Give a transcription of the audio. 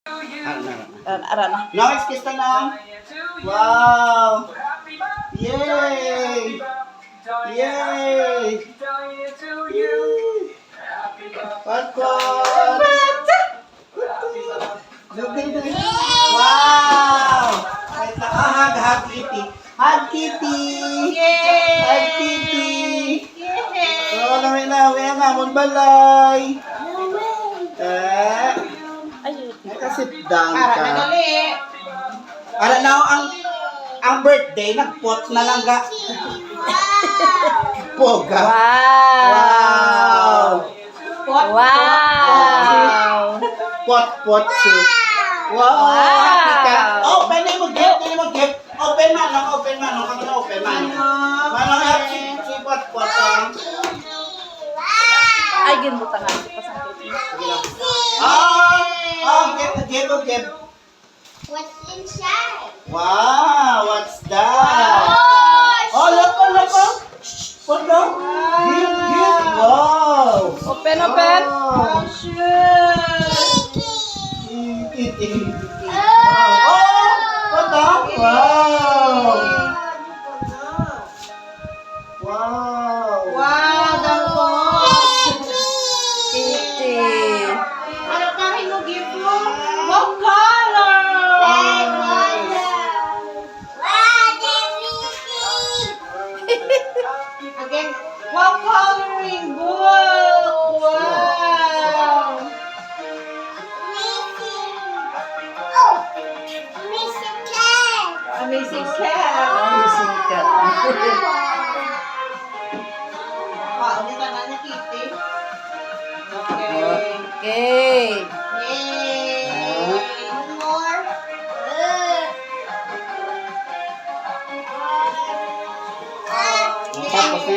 Ara na. No, excuse ka na. Wow! Yay! Yay! Popcorn! Wow! Hug Kitty! Hug Kitty! Hug Kitty! Oh, namin na, amon balay! Nakasit down ka. Ara na ang birthday, nagpot na lang ga. Poga. Wow! Wow! Pot soup. Wow! Happy ka. Open na mo gift. Open manong. Kami na open manong. Manong happy si pot. Ay, ginbutangan ko pa sa akin. Give. What's inside? Wow, what's that? Oh, look. What the? Give. Wow. Open. Wow. Eating. Oh, what the? Wow. Kitty. Ano kahin mo give mo? Wow, color! Again, wow, coloring book! Wow! Amazing cat! Amazing cat. Ulit na Kitty. Okay. Okay.